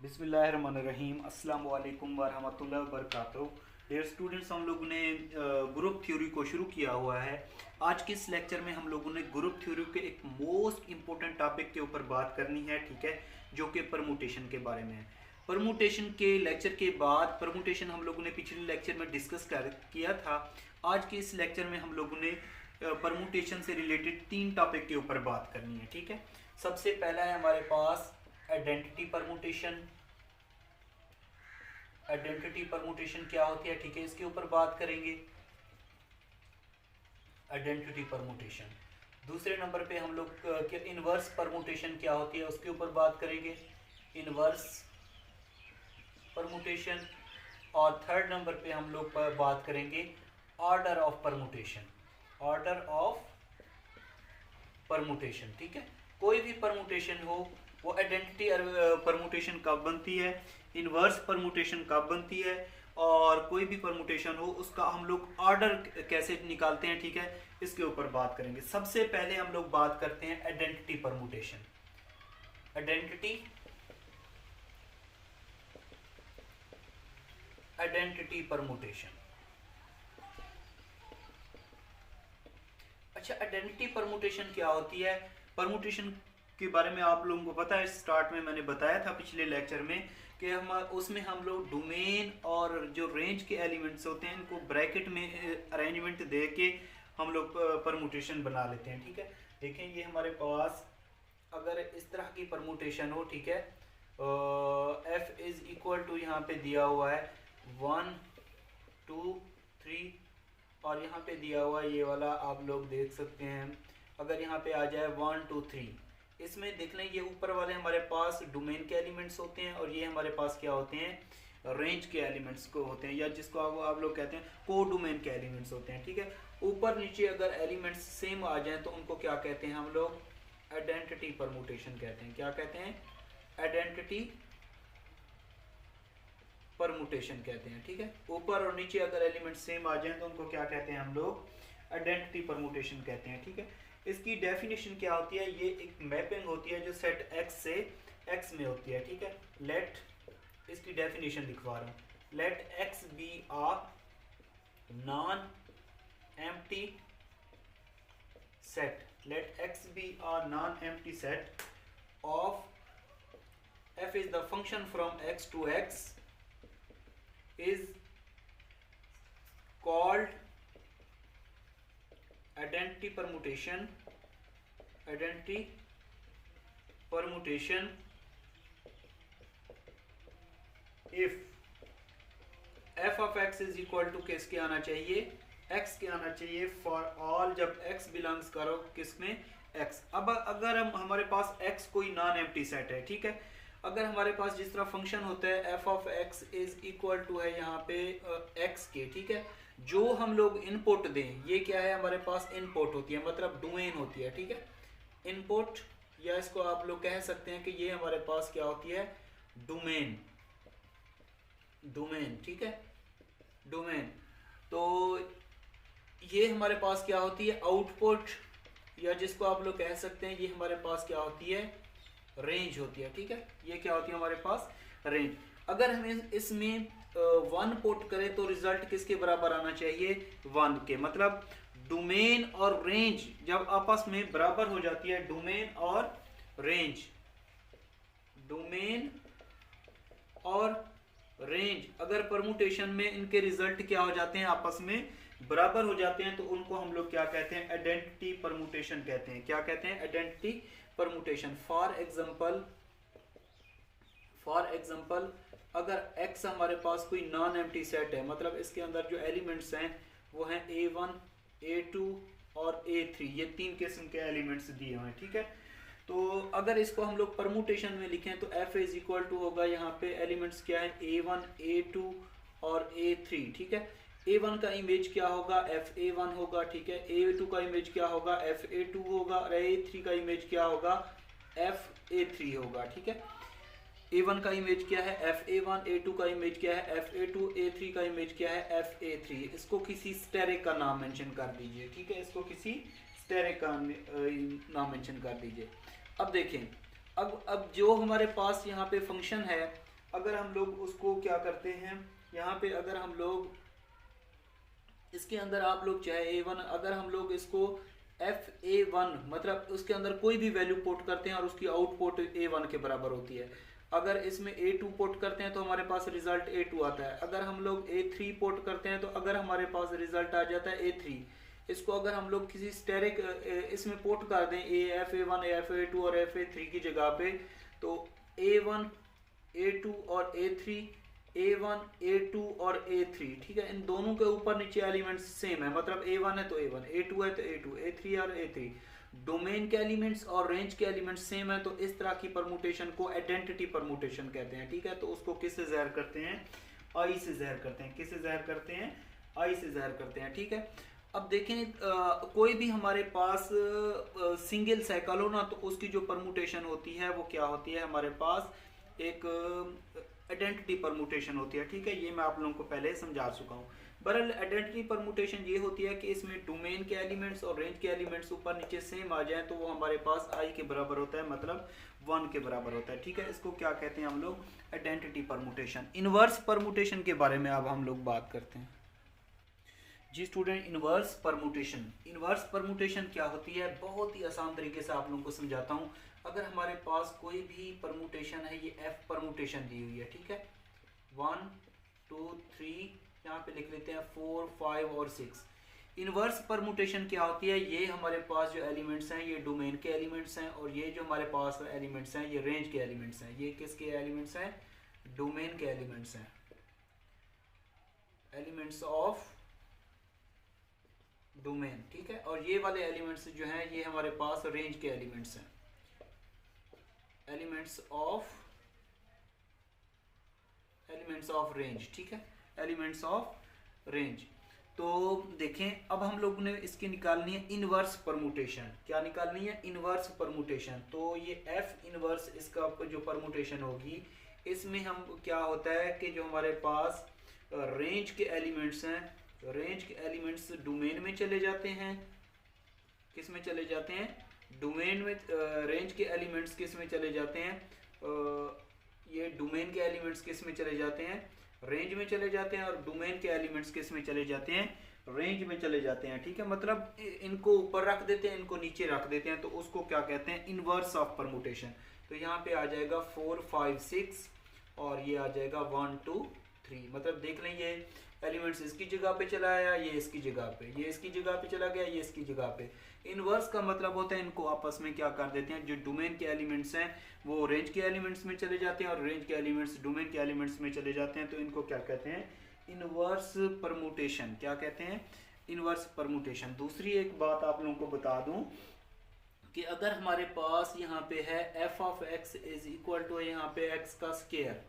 बिस्मिल्लाहिर्रहमानिर्रहीम अस्सलाम वालेकुम वरहमतुल्लाहि वबरकातुहू। डियर स्टूडेंट्स, हम लोगों ने ग्रुप थ्योरी को शुरू किया हुआ है। आज के इस लेक्चर में हम लोगों ने ग्रुप थ्योरी के एक मोस्ट इम्पोर्टेंट टॉपिक के ऊपर बात करनी है, ठीक है, जो कि परमुटेशन के बारे में है। परमुटेशन के लेक्चर के बाद परमुटेशन हम लोगों ने पिछले लेक्चर में डिस्कस किया था। आज के इस लेक्चर में हम लोगों ने परमुटेशन से रिलेटेड 3 टॉपिक के ऊपर बात करनी है, ठीक है। सबसे पहला है हमारे पास आइडेंटिटी परमुटेशन। आइडेंटिटी परमुटेशन क्या होती है, ठीक है, इसके ऊपर बात करेंगे, आइडेंटिटी परमुटेशन। दूसरे नंबर पे हम लोग इनवर्स परमुटेशन क्या होती है उसके ऊपर बात करेंगे, इनवर्स परमुटेशन। और थर्ड नंबर पे हम लोग बात करेंगे order of permutation, order of permutation, ठीक है। कोई भी परमुटेशन हो वो आइडेंटिटी परमुटेशन कब बनती है, इनवर्स परमुटेशन कब बनती है, और कोई भी परमुटेशन हो उसका हम लोग ऑर्डर कैसे निकालते हैं, ठीक है, इसके ऊपर बात करेंगे। सबसे पहले हम लोग बात करते हैं आइडेंटिटी परमुटेशन। Identity permutation. अच्छा, आइडेंटिटी परमुटेशन क्या होती है? परमुटेशन के बारे में आप लोगों को पता है, स्टार्ट में मैंने बताया था पिछले लेक्चर में कि उसमें हम लोग डोमेन और जो रेंज के एलिमेंट्स होते हैं इनको ब्रैकेट में अरेंजमेंट दे के हम लोग परमुटेशन बना लेते हैं, ठीक है। देखें, ये हमारे पास अगर इस तरह की परमुटेशन हो, ठीक है, एफ इज इक्वल टू यहाँ पे दिया हुआ है 1 2 3 और यहाँ पे दिया हुआ ये वाला आप लोग देख सकते हैं। अगर यहाँ पे आ जाए 1 2 3, इसमें देख लें ये ऊपर वाले हमारे पास डोमेन के एलिमेंट्स होते हैं और ये हमारे पास क्या होते हैं, रेंज के एलिमेंट्स को होते हैं, या जिसको आप लोग कहते हैं को डोमेन के एलिमेंट्स होते हैं, ठीक है। ऊपर नीचे अगर एलिमेंट्स सेम आ जाए तो उनको क्या कहते हैं हम लोग, आइडेंटिटी परमुटेशन कहते हैं। क्या कहते हैं? आइडेंटिटी परमुटेशन कहते हैं, ठीक है। ऊपर और नीचे अगर एलिमेंट सेम आ जाए तो उनको क्या कहते हैं हम लोग, आइडेंटिटी परमुटेशन कहते हैं, ठीक है। इसकी डेफिनेशन क्या होती है, ये एक मैपिंग होती है जो सेट एक्स से एक्स में होती है, ठीक है। लेट, इसकी डेफिनेशन लिखवा रहा हूँ, let X be a non empty set, let X be a non empty set of F is the function from X to X is called identity permutation if f of x is equal to किसके आना चाहिए, x के आना चाहिए for all जब x belongs करो किसमें, x। अब अगर हमारे पास x कोई नॉन एम्प्टी सेट है, ठीक है, अगर हमारे पास जिस तरह फंक्शन होता है f of x is equal to है यहाँ पे x के, ठीक है, जो हम लोग इनपुट दें, ये क्या है हमारे पास इनपुट होती है, मतलब डोमेन होती है, ठीक है, इनपुट, या इसको आप लोग कह सकते हैं कि ये हमारे पास क्या होती है, डोमेन, डोमेन, ठीक है, डोमेन। तो ये हमारे पास क्या होती है, आउटपुट, या जिसको आप लोग कह सकते हैं ये हमारे पास क्या होती है, रेंज होती है, ठीक है। ये क्या होती है हमारे पास, रेंज। अगर हमें इसमें 1 पुट करें तो रिजल्ट किसके बराबर आना चाहिए, 1 के। मतलब डोमेन और रेंज जब आपस में बराबर हो जाती है, डोमेन और रेंज, डोमेन और रेंज अगर परमुटेशन में इनके रिजल्ट क्या हो जाते हैं, आपस में बराबर हो जाते हैं, तो उनको हम लोग क्या कहते हैं, आइडेंटिटी परमुटेशन कहते हैं। क्या कहते हैं, आइडेंटिटी परमुटेशन। फॉर एग्जांपल अगर x हमारे पास कोई नॉन एम्प्टी सेट है, मतलब इसके अंदर जो एलिमेंट्स हैं वो हैं a1 a2 और a3, ये 3 किस्म के एलिमेंट्स दिए हुए हैं, ठीक है। तो अगर इसको हम लोग परमुटेशन में लिखें तो f इज इक्वल टू होगा, यहाँ पे एलिमेंट्स क्या है, a1 a2 और a3, ठीक है। a1 का इमेज क्या होगा, fa1 होगा, ठीक है, a2 का इमेज क्या होगा, fa2 होगा, और a3 का इमेज क्या होगा, fa3 होगा, ठीक है। a1 का इमेज क्या है, fa1, a2 का इमेज क्या है, fa2, a3 का इमेज क्या है, fa3। इसको किसी स्टेरिक का नाम मेंशन कर दीजिए, ठीक है, इसको किसी स्टेरिक का नाम मेंशन कर दीजिए। अब देखें, अब जो हमारे पास यहाँ पे फंक्शन है, अगर हम लोग उसको क्या करते हैं, यहाँ पे अगर हम लोग इसके अंदर आप लोग चाहे a1, अगर हम लोग इसको fa1 मतलब उसके अंदर कोई भी वैल्यू पुट करते हैं और उसकी आउटपुट a1 के बराबर होती है। अगर इसमें a2 पुट करते हैं तो हमारे पास रिजल्ट a2 आता है। अगर हम लोग a3 पुट करते हैं तो अगर हमारे पास रिजल्ट आ जाता है a3। इसको अगर हम लोग किसी स्टेरिक इसमें पुट कर दें fa1 fa2 और fa3 की जगह पे, तो a1 a2 और a3, a1 a2 और a3, ठीक है, इन दोनों के ऊपर नीचे एलिमेंट्स सेम है, मतलब a1 है तो a1, a2 है तो a2, a3 और a3। डोमेन के एलिमेंट्स और रेंज के एलिमेंट्स सेम है, तो इस तरह की परमुटेशन को आइडेंटिटी परमुटेशन कहते हैं। ठीक है, तो उसको किससे ज़ाहिर करते हैं, आई से ज़ाहिर करते हैं। किससे ज़ाहिर करते हैं, आई से ज़ाहिर करते हैं। ठीक है, अब देखें कोई भी हमारे पास सिंगल साइकिल हो ना, तो उसकी जो परमुटेशन होती है वो क्या होती है, हमारे पास एक आइडेंटिटी परमुटेशन होती है। ठीक है, ये मैं आप लोगों को पहले समझा चुका हूँ। बहरहाल आइडेंटिटी परमुटेशन ये होती है कि इसमें डोमेन के एलिमेंट्स और रेंज के एलिमेंट्स ऊपर नीचे सेम आ जाए, तो वो हमारे पास आई के बराबर होता है, मतलब 1 के बराबर होता है। ठीक है, इसको क्या कहते हैं हम लोग, आइडेंटिटी परमुटेशन। इनवर्स परमुटेशन के बारे में अब हम लोग बात करते हैं। जी student, inverse permutation. Inverse permutation क्या होती है, बहुत ही आसान तरीके से आप लोगों को समझाता हूँ। अगर हमारे पास कोई भी परमुटेशन है, ये एफ परमुटेशन दी हुई है, ठीक है, 1 2 3, यहाँ पे लिख लेते हैं 4 5 और 6। इनवर्स परमुटेशन क्या होती है, ये हमारे पास जो एलिमेंट्स हैं ये डोमेन के एलिमेंट्स हैं, और ये जो हमारे पास एलिमेंट्स हैं ये रेंज के एलिमेंट्स हैं। ये किसके एलिमेंट्स हैं, डोमेन के एलिमेंट्स हैं, एलिमेंट्स ऑफ डोमेन। ठीक है, और ये वाले एलिमेंट्स जो हैं ये हमारे पास रेंज के एलिमेंट्स हैं, एलिमेंट्स ऑफ रेंज। ठीक है, एलिमेंट्स ऑफ रेंज। तो देखें, अब हम लोग ने इसकी निकालनी है इनवर्स परमुटेशन। क्या निकालनी है, इनवर्स परमुटेशन। तो ये एफ इनवर्स इसका जो परमुटेशन होगी, इसमें हम क्या होता है कि जो हमारे पास रेंज के एलिमेंट्स हैं, रेंज के एलिमेंट्स डोमेन में चले जाते हैं। किस में चले जाते हैं, डोमेन में। रेंज के एलिमेंट्स किस में चले जाते हैं, ये डोमेन के एलिमेंट्स किस में चले जाते हैं, रेंज में चले जाते हैं, और डोमेन के एलिमेंट्स किस में चले जाते हैं, रेंज में चले जाते हैं। ठीक है, मतलब इनको ऊपर रख देते हैं, इनको नीचे रख देते हैं, तो उसको क्या कहते हैं, इनवर्स ऑफ परमुटेशन। तो यहाँ पे आ जाएगा 4 5 6 और ये आ जाएगा 1 2 3। मतलब देख लें, ये एलिमेंट्स इसकी जगह पे चला आया, ये इसकी जगह पे, ये इसकी जगह पे चला गया, ये इसकी जगह पे। इनवर्स का मतलब होता है इनको आपस में क्या कर देते हैं, जो डोमेन के एलिमेंट्स हैं वो रेंज के एलिमेंट्स में चले जाते हैं, और रेंज के एलिमेंट्स डोमेन के एलिमेंट्स में चले जाते हैं। तो इनको क्या कहते हैं, इनवर्स परमुटेशन। क्या कहते हैं, इनवर्स परमुटेशन। दूसरी एक बात आप लोगों को बता दूं कि अगर हमारे पास यहाँ पे है f of x is equal to यहाँ पे x का स्क्वायर,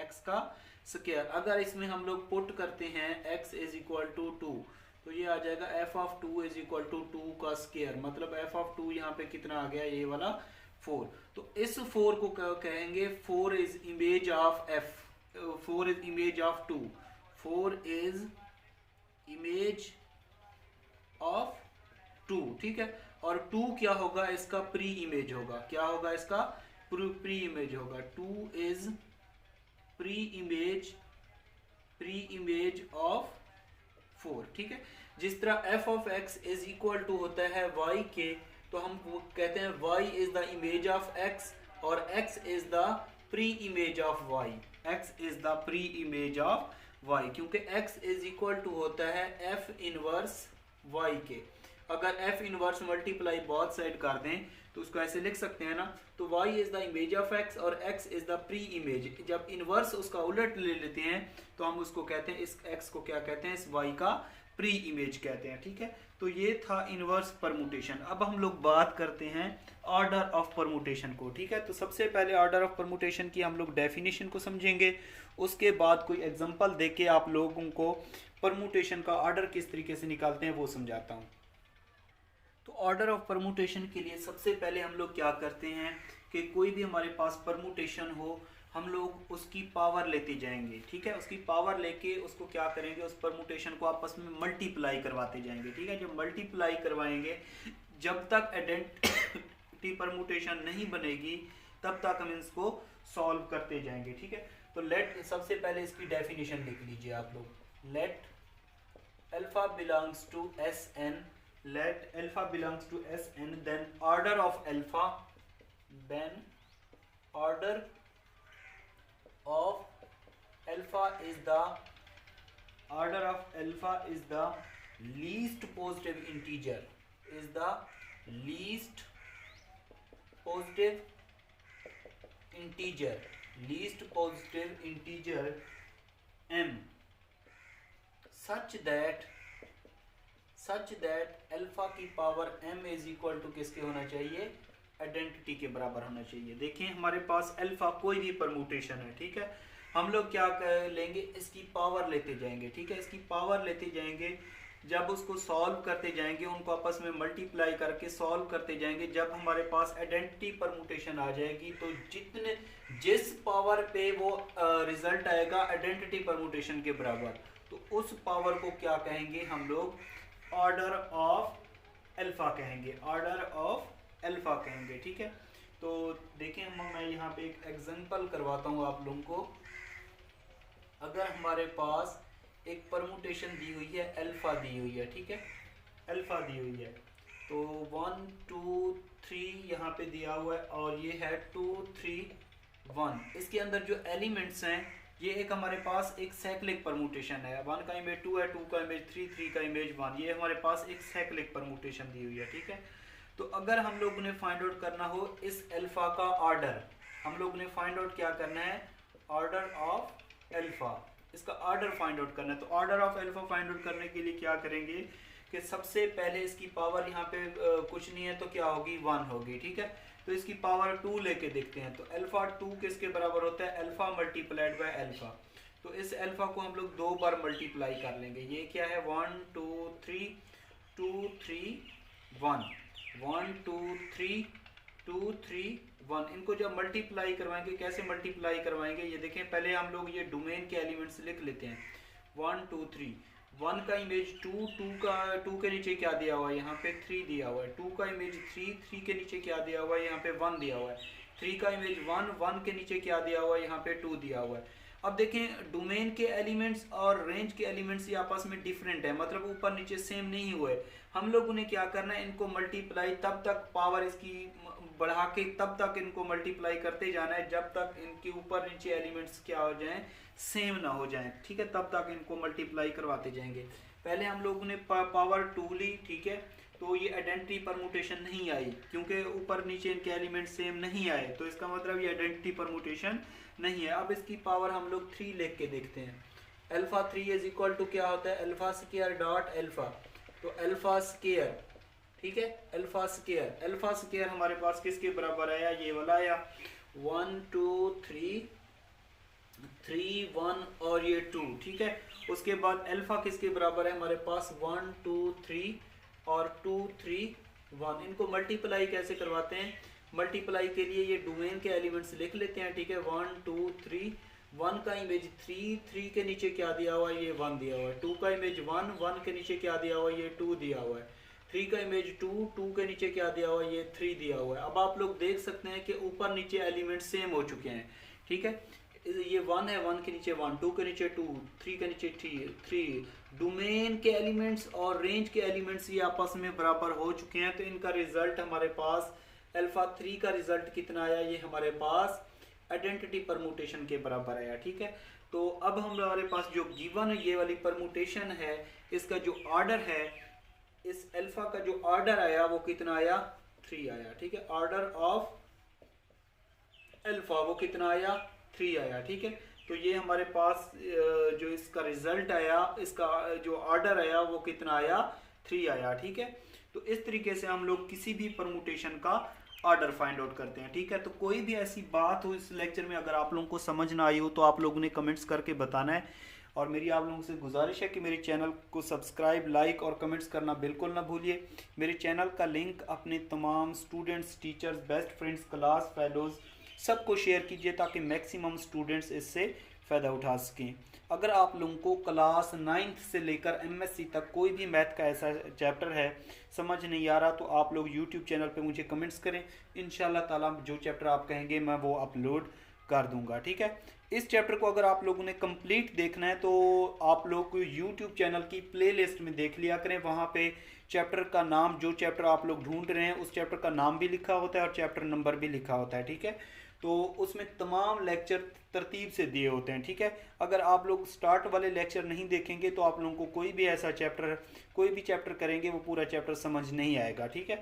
x का स्क्वायर, अगर इसमें हम लोग पुट करते हैं x इज इक्वल टू 2, तो ये आ जाएगा f of 2 is equal to 2 का स्क्वायर। मतलब f ऑफ 2 यहाँ पे कितना आ गया, ये वाला 4। तो इस 4 को कहेंगे 4 is image of f, 4 is image of 2, 4 is image of 2। ठीक है, और 2 क्या होगा, इसका प्री इमेज होगा। क्या होगा, इसका प्री इमेज होगा। 2 इज प्री इमेज ऑफ 4। ठीक है, जिस तरह f of x is equal to होता है y के, तो हम वो कहते हैं y is the image of x और x is the pre image of y, x is the pre image of y, क्योंकि x इज इक्वल टू होता है f इनवर्स y के। अगर f inverse multiply both side कर दें तो उसको ऐसे लिख सकते हैं ना, तो y is the image of x और x is the pre image. जब इनवर्स उसका उलट ले लेते हैं तो हम उसको कहते हैं, इस x को क्या कहते हैं, इस y का प्री इमेज कहते हैं। ठीक है, तो ये था इनवर्स परमुटेशन। अब हम लोग बात करते हैं ऑर्डर ऑफ परमुटेशन को। ठीक है, तो सबसे पहले ऑर्डर ऑफ परमुटेशन की हम लोग डेफिनेशन को समझेंगे, उसके बाद कोई एग्जांपल देके आप लोगों को परमुटेशन का ऑर्डर किस तरीके से निकालते हैं वो समझाता हूँ। तो ऑर्डर ऑफ परमुटेशन के लिए सबसे पहले हम लोग क्या करते हैं कि कोई भी हमारे पास परमुटेशन हो, हम लोग उसकी पावर लेते जाएंगे। ठीक है, उसकी पावर लेके उसको क्या करेंगे, उस परमुटेशन को आपस में मल्टीप्लाई करवाते जाएंगे। ठीक है, जब मल्टीप्लाई करवाएंगे, जब तक आइडेंटिटी परमुटेशन नहीं बनेगी, तब तक हम इसको सॉल्व करते जाएंगे, ठीक है। तो लेट सबसे पहले इसकी डेफिनेशन लिख लीजिए आप लोग। Let alpha belongs to S N, let alpha belongs to S N, then order of alpha, then order of alpha is the order of alpha is the least positive integer, is the least positive integer, least positive integer m, such that alpha की power m is equal to किसके होना चाहिए, identity के बराबर होना चाहिए। देखिए हमारे पास अल्फा कोई भी परमुटेशन है, ठीक है, हम लोग क्या कर लेंगे, इसकी पावर लेते जाएंगे, ठीक है, इसकी पावर लेते जाएंगे। जब उसको सॉल्व करते जाएंगे, उनको आपस में मल्टीप्लाई करके सॉल्व करते जाएंगे, जब हमारे पास आइडेंटिटी परमुटेशन आ जाएगी तो जिस पावर पे वो रिजल्ट आएगा आइडेंटिटी परमुटेशन के बराबर, तो उस पावर को क्या कहेंगे हम लोग, ऑर्डर ऑफ अल्फा कहेंगे, ऑर्डर ऑफ अल्फा कहेंगे, ठीक है। तो देखिए मैं यहाँ पे एक एग्जांपल करवाता हूँ आप लोगों को। अगर हमारे पास एक परमुटेशन दी हुई है, अल्फा दी हुई है, ठीक है, अल्फा दी हुई है, तो 1 2 3 यहाँ पे दिया हुआ है और ये है 2 3 1। इसके अंदर जो एलिमेंट्स हैं ये एक हमारे पास एक साइक्लिक परमुटेशन है, 1 का इमेज 2 है, 2 का इमेज 3, 3 का इमेज 1, ये हमारे पास एक साइक्लिक परमुटेशन दी हुई है, ठीक है। तो अगर हम लोगों ने फाइंड आउट करना हो इस अल्फा का ऑर्डर, हम लोग ने फाइंड आउट क्या करना है, ऑर्डर ऑफ अल्फा, इसका ऑर्डर फाइंड आउट करना है। तो order of alpha find out करने के लिए क्या करेंगे कि सबसे पहले इसकी पावर यहाँ पे कुछ नहीं है तो क्या होगी, 1 होगी, ठीक है। तो इसकी पावर 2 लेके देखते हैं। तो अल्फा 2 किसके बराबर होता है, अल्फा मल्टीप्लाइड बाय अल्फा। तो इस अल्फा को हम लोग 2 बार मल्टीप्लाई कर लेंगे। ये क्या है, 1 2 3 2 3 1, 1 2 3 2 3 1। इनको जब मल्टीप्लाई करवाएंगे, कैसे मल्टीप्लाई करवाएंगे ये देखें। पहले हम लोग ये डोमेन के एलिमेंट्स लिख लेते हैं, 1 2 3। 1 का इमेज 2, 2 के नीचे क्या दिया हुआ है, यहाँ पे 3 दिया हुआ है। 2 का इमेज 3, 3 के नीचे क्या दिया हुआ है, यहाँ पे 1 दिया हुआ है। 3 का इमेज 1, 1 के नीचे क्या दिया हुआ है, यहाँ पे 2 दिया हुआ है। अब देखें डोमेन के एलिमेंट्स और रेंज के एलिमेंट्स ये आपस में डिफरेंट है, मतलब ऊपर नीचे सेम नहीं हुए। हम लोगों ने क्या करना है, इनको मल्टीप्लाई तब तक पावर इसकी बढ़ा के तब तक इनको मल्टीप्लाई करते जाना है जब तक इनके ऊपर नीचे एलिमेंट्स क्या हो जाएं, सेम ना हो जाएं, ठीक है। तब तक इनको मल्टीप्लाई करवाते जाएंगे। पहले हम लोगों ने पावर 2 ली, ठीक है, तो ये आइडेंटिटी परमुटेशन नहीं आई क्योंकि ऊपर नीचे इनके एलिमेंट सेम नहीं आए, तो इसका मतलब ये आइडेंटिटी परमुटेशन नहीं है। अब इसकी पावर हम लोग 3 लेके के देखते हैं। अल्फा 3 इज इक्वल टू क्या होता है, अल्फा स्क्वायर डॉट अल्फा। तो अल्फा स्क्वायर, ठीक है, अल्फा स्क्वायर हमारे पास किसके बराबर आया, ये वाला आया, 1 2 3 3 1 और ये 2, ठीक है। उसके बाद अल्फा किसके बराबर है हमारे पास, 1 2 3 और 2 3 1। इनको मल्टीप्लाई कैसे करवाते हैं, मल्टीप्लाई के लिए ये डोमेन के एलिमेंट्स लिख लेते हैं, ठीक है। 1 2 3, 1 का इमेज 3, 3 के नीचे क्या दिया हुआ है, ये 1 दिया हुआ है। 2 का इमेज 1, 1 के नीचे क्या दिया हुआ है, ये 2 दिया हुआ है। 3 का इमेज 2, 2 के नीचे क्या दिया हुआ है, ये 3 दिया हुआ है। अब आप लोग देख सकते हैं कि ऊपर नीचे एलिमेंट सेम हो चुके हैं, ठीक है। ये 1 है, 1 के नीचे 1, 2 के नीचे 2, 3 के नीचे 3। डोमेन के एलिमेंट्स और रेंज के एलिमेंट्स ये आपस में बराबर हो चुके हैं। तो इनका रिजल्ट हमारे पास अल्फा 3 का रिजल्ट कितना आया, ये हमारे पास आइडेंटिटी परमुटेशन के बराबर आया, ठीक है। तो अब हमारे पास जो गिवन ये वाली परमुटेशन है, इसका जो ऑर्डर है, इस अल्फा का जो ऑर्डर आया वो कितना आया, 3 आया, ठीक है। ऑर्डर ऑफ अल्फा वो कितना आया, 3 आया, ठीक है। तो ये हमारे पास जो इसका रिजल्ट आया, इसका जो ऑर्डर आया वो कितना आया, 3 आया, ठीक है। तो इस तरीके से हम लोग किसी भी परमुटेशन का ऑर्डर फाइंड आउट करते हैं, ठीक है। तो कोई भी ऐसी बात हो इस लेक्चर में अगर आप लोगों को समझ ना आई हो तो आप लोगों ने कमेंट्स करके बताना है। और मेरी आप लोगों से गुजारिश है कि मेरे चैनल को सब्सक्राइब, लाइक और कमेंट्स करना बिल्कुल ना भूलिए। मेरे चैनल का लिंक अपने तमाम students, teachers, best friends, class fellows सबको शेयर कीजिए ताकि मैक्सिमम स्टूडेंट्स इससे फ़ायदा उठा सकें। अगर आप लोगों को क्लास 9th से लेकर MSc तक कोई भी मैथ का ऐसा चैप्टर है समझ नहीं आ रहा तो आप लोग यूट्यूब चैनल पे मुझे कमेंट्स करें, इंशाल्लाह ताला जो चैप्टर आप कहेंगे मैं वो अपलोड कर दूंगा। ठीक है, इस चैप्टर को अगर आप लोगों ने कंप्लीट देखना है तो आप लोग को यूट्यूब चैनल की प्लेलिस्ट में देख लिया करें, वहाँ पे चैप्टर का नाम, जो चैप्टर आप लोग ढूंढ रहे हैं उस चैप्टर का नाम भी लिखा होता है और चैप्टर नंबर भी लिखा होता है। ठीक है, तो उसमें तमाम लेक्चर तरतीब से दिए होते हैं। ठीक है, अगर आप लोग स्टार्ट वाले लेक्चर नहीं देखेंगे तो आप लोगों को कोई भी ऐसा चैप्टर, कोई भी चैप्टर करेंगे वो पूरा चैप्टर समझ नहीं आएगा। ठीक है,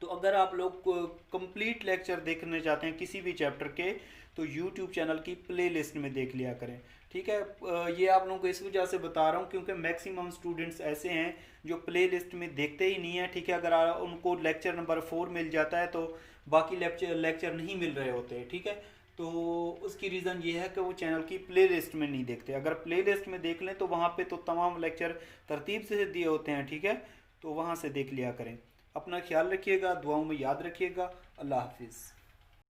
तो अगर आप लोग कंप्लीट लेक्चर देखने चाहते हैं किसी भी चैप्टर के तो यूट्यूब चैनल की प्लेलिस्ट में देख लिया करें। ठीक है, ये आप लोगों को इस वजह से बता रहा हूँ क्योंकि मैक्सिमम स्टूडेंट्स ऐसे हैं जो प्लेलिस्ट में देखते ही नहीं है। ठीक है, अगर उनको लेक्चर नंबर 4 मिल जाता है तो बाकी लेक्चर नहीं मिल रहे होते। ठीक है, तो उसकी रीज़न ये है कि वो चैनल की प्लेलिस्ट में नहीं देखते। अगर प्लेलिस्ट में देख लें तो वहाँ पे तो तमाम लेक्चर तरतीब से दिए होते हैं। ठीक है, तो वहाँ से देख लिया करें। अपना ख्याल रखिएगा, दुआओं में याद रखिएगा। अल्लाह हाफिज़।